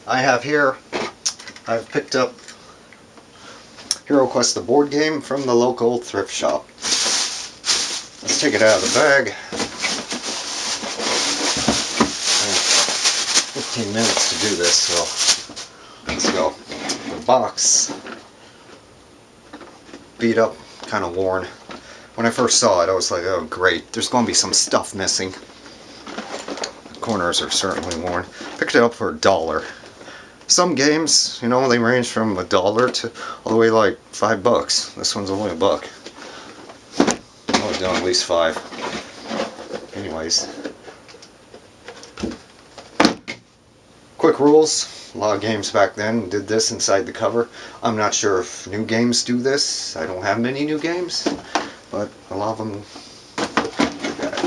I have here, I've picked up HeroQuest, the board game, from the local thrift shop. Let's take it out of the bag. 15 minutes to do this, so let's go. The box, beat up, kind of worn. When I first saw it, I was like, oh great, there's going to be some stuff missing. The corners are certainly worn. Picked it up for $1. Some games, you know, they range from $1 to all the way like $5. This one's only $1. Oh, it's done at least $5. Anyways. Quick rules. A lot of games back then did this inside the cover. I'm not sure if new games do this. I don't have many new games, but a lot of them do that.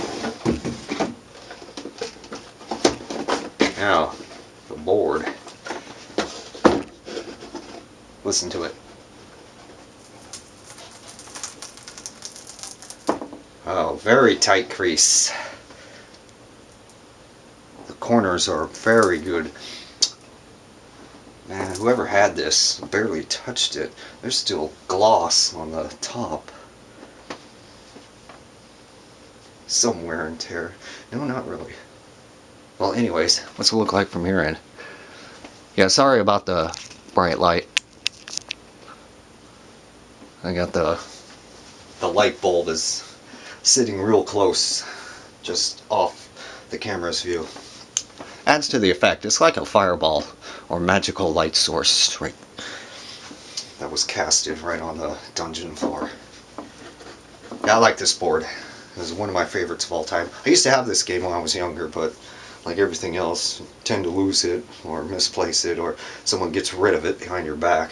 Now, the board. Listen to it. Oh, very tight crease. The corners are very good. Man, whoever had this barely touched it. There's still gloss on the top. Some wear and tear. No, not really. Well, anyways, what's it look like from here in? Yeah, sorry about the bright light. I got the light bulb is sitting real close, just off the camera's view. Adds to the effect. It's like a fireball or magical light source right that was casted right on the dungeon floor. Yeah, I like this board. This is one of my favorites of all time. I used to have this game when I was younger, but like everything else, tend to lose it or misplace it, or someone gets rid of it behind your back.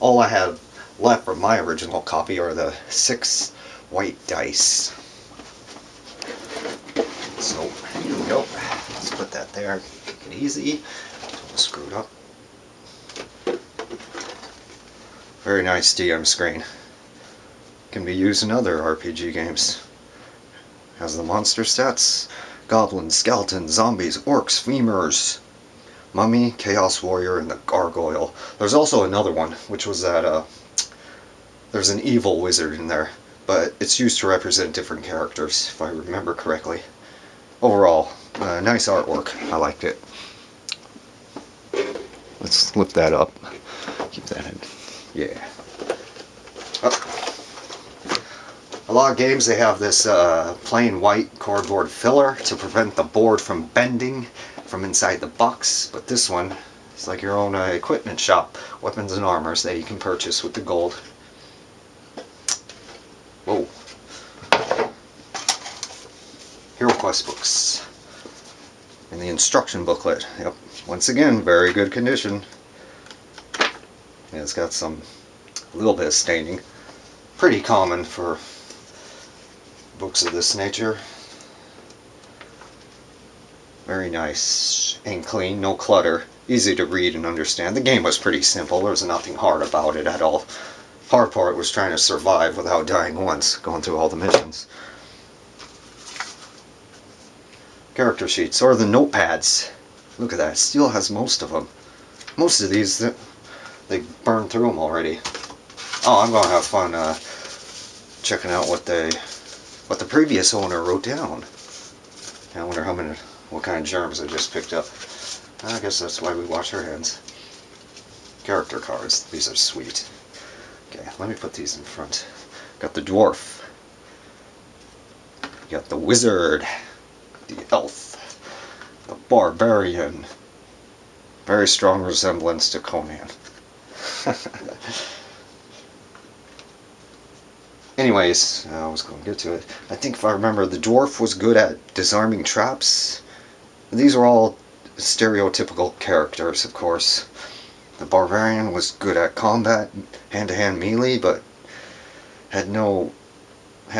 All I have left from my original copy are the 6 white dice. So here we go. Let's put that there. Take it easy. Don't screw it up. Very nice DM screen. Can be used in other RPG games. Has the monster stats: goblins, skeletons, zombies, orcs, femurs, mummy, chaos warrior, and the gargoyle. There's also another one, which was that there's an evil wizard in there, but it's used to represent different characters, if I remember correctly. Overall, nice artwork. I liked it. Let's lift that up. Keep that in. Yeah. A lot of games, they have this plain white cardboard filler to prevent the board from bending from inside the box, but this one is like your own equipment shop. Weapons and armors that you can purchase with the gold. Whoa. HeroQuest books. And the instruction booklet. Yep. Once again, very good condition. Yeah, it's got a little bit of staining. Pretty common for books of this nature. Very nice and clean, no clutter. Easy to read and understand. The game was pretty simple. There was nothing hard about it at all. Hard part was trying to survive without dying once, going through all the missions. Character sheets, or the notepads. Look at that, it still has most of them. Most of these, they burned through them already. Oh, I'm going to have fun checking out what the previous owner wrote down. I wonder what kind of germs I just picked up. I guess that's why we wash our hands. Character cards, these are sweet. Okay, let me put these in front. Got the dwarf. Got the wizard. The elf. The barbarian. Very strong resemblance to Conan. Anyways, I was going to get to it. I think if I remember, the dwarf was good at disarming traps. These are all stereotypical characters, of course. The barbarian was good at combat, hand-to-hand melee, but had a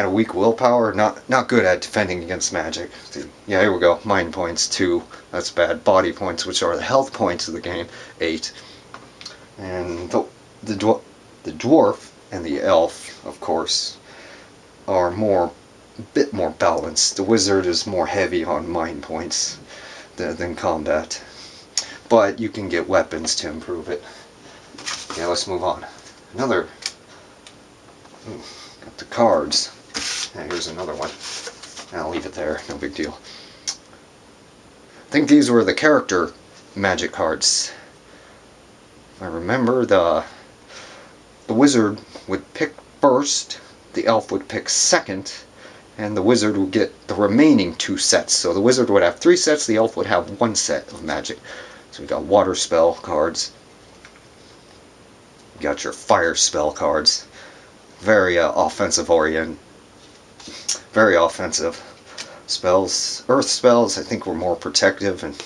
weak willpower. Not good at defending against magic. Yeah, here we go. Mind points 2. That's bad. Body points, which are the health points of the game, 8. And the dwarf and the elf, of course, are a bit more balanced. The wizard is more heavy on mind points than combat. but you can get weapons to improve it. Okay, let's move on. Another, got the cards. Here's another one. I'll leave it there, no big deal. I think these were the character magic cards. If I remember, the wizard would pick first, the elf would pick second, and the wizard would get the remaining 2 sets. So the wizard would have 3 sets, the elf would have 1 set of magic. So we got water spell cards. You got your fire spell cards. Very offensive oriented. Very offensive spells. Earth spells, I think, were more protective and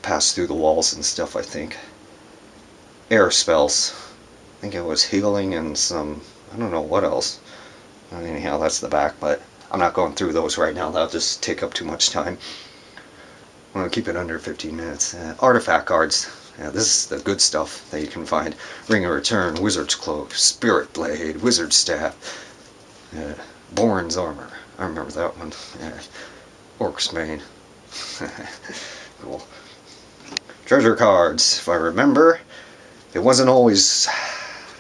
pass through the walls and stuff, I think. Air spells, I think it was healing and some, I don't know what else. Anyhow, that's the back, but I'm not going through those right now. That'll just take up too much time. I'm going to keep it under 15 minutes. Artifact cards. Yeah, this is the good stuff that you can find. Ring of Return, Wizard's Cloak, Spirit Blade, Wizard's Staff, Boren's Armor. I remember that one. Yeah. Orc's Mane. Cool. Treasure cards, if I remember. It wasn't always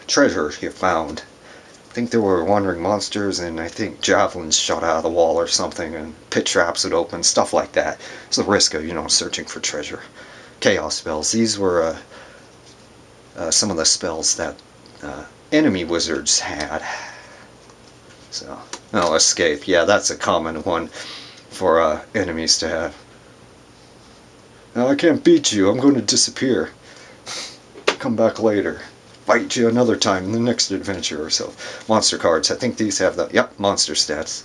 treasure you found. I think there were wandering monsters, and I think javelins shot out of the wall or something, and pit traps would open, stuff like that. It's the risk of, searching for treasure. Chaos spells. These were some of the spells that enemy wizards had. So, escape. Yeah, that's a common one for enemies to have. Now, I can't beat you. I'm going to disappear. Come back later. Fight you another time in the next adventure or so. Monster cards. I think these have the, monster stats.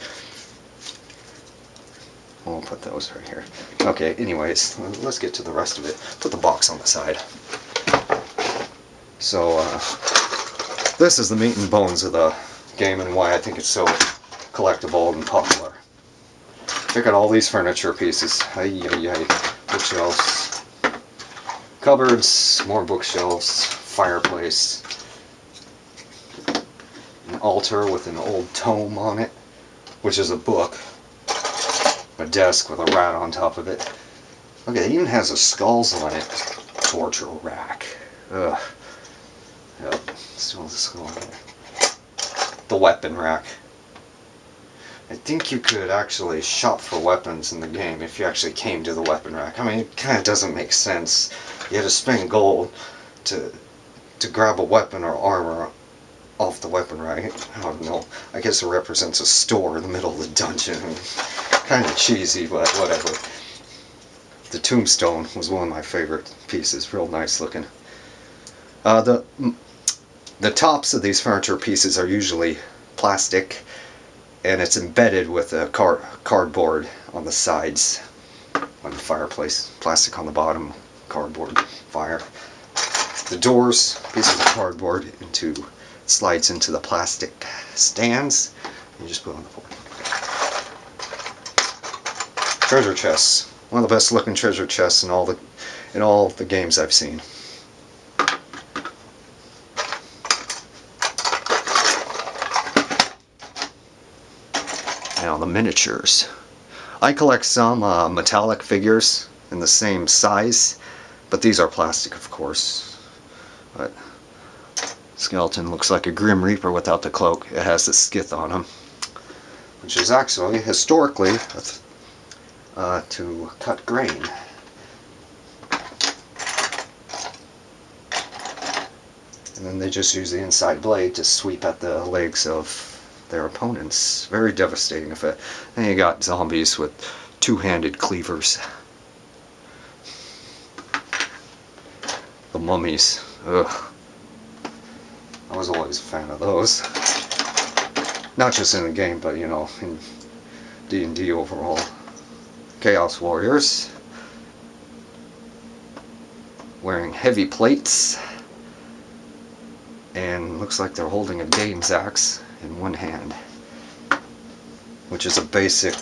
We'll put those right here. Okay, anyways, let's get to the rest of it. Put the box on the side. So, this is the meat and bones of the game and why I think it's so collectible and popular. Check out all these furniture pieces. Bookshelves, cupboards, more bookshelves, fireplace, an altar with an old tome on it, which is a book, a desk with a rat on top of it. Look, it even has a skulls on it. Torture rack. Ugh. Yep, still has a skull on there. The weapon rack. I think you could actually shop for weapons in the game if you actually came to the weapon rack. I mean, it kind of doesn't make sense. You had to spend gold to grab a weapon or armor off the weapon rack. I don't know. I guess it represents a store in the middle of the dungeon. Kind of cheesy, but whatever. The tombstone was one of my favorite pieces. Real nice looking. The tops of these furniture pieces are usually plastic, and it's embedded with a cardboard on the sides, on the fireplace. Plastic on the bottom, cardboard, fire. The doors, pieces of cardboard, slides into the plastic stands. You just put on the board. Treasure chests. One of the best looking treasure chests in all the games I've seen. Now the miniatures. I collect some metallic figures in the same size, but these are plastic, of course. But skeleton looks like a Grim Reaper without the cloak. It has the skith on him, which is actually historically to cut grain. And then they just use the inside blade to sweep at the legs of their opponents. Very devastating effect. Then you got zombies with two-handed cleavers. The mummies. Ugh. I was always a fan of those. Not just in the game, but in D&D overall. Chaos Warriors. Wearing heavy plates. And looks like they're holding a Dane's axe in one hand, which is a basic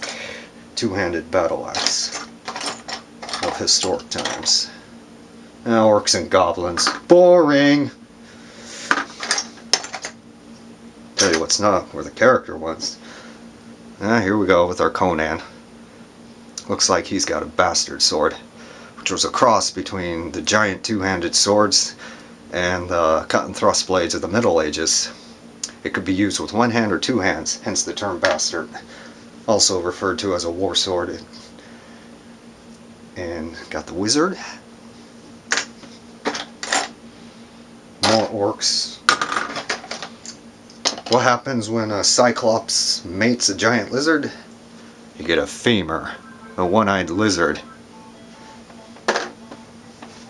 two-handed battle axe of historic times. Now, orcs and goblins. Boring! Tell you what's not, where the character was. Here we go with our Conan. Looks like he's got a bastard sword. which was a cross between the giant two-handed swords and the cut and thrust blades of the Middle Ages. It could be used with one hand or two hands, hence the term bastard. Also referred to as a war sword. And got the wizard. More orcs. What happens when a cyclops mates a giant lizard? You get a femur, a one-eyed lizard.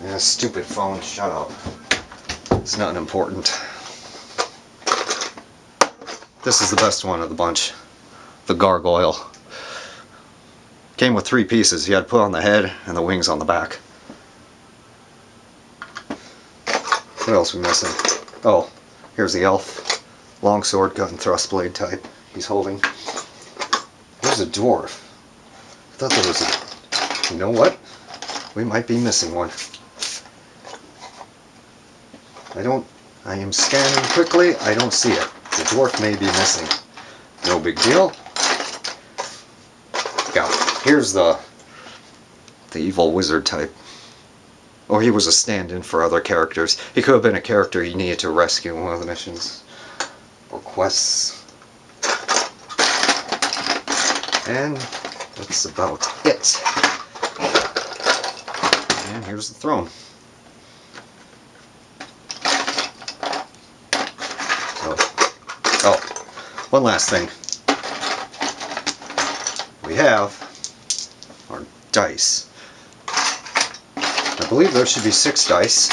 Yeah, stupid phone, shut up. It's not important. This is the best one of the bunch. The gargoyle. Came with 3 pieces. You had to put on the head and the wings on the back. What else are we missing? Oh, here's the elf. Longsword, cut and thrust blade type he's holding. There's a dwarf. I thought there was a... You know what? We might be missing one. I am scanning quickly. I don't see it. The dwarf may be missing. No big deal. Yeah, here's the evil wizard type. Or he was a stand-in for other characters. He could have been a character you needed to rescue in one of the missions. Or quests. And that's about it. And here's the throne. Oh, one last thing. We have our dice. I believe there should be 6 dice.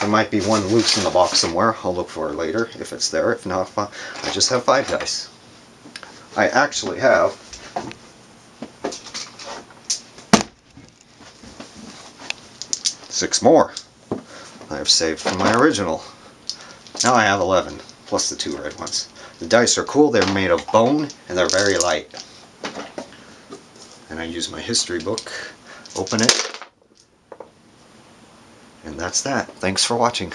There might be one loose in the box somewhere. I'll look for it later if it's there. If not, I just have 5 dice. I actually have 6 more I have saved from my original. Now I have 11, plus the 2 red ones. The dice are cool. They're made of bone and they're very light. And I use my history book. Open it. And that's that. Thanks for watching.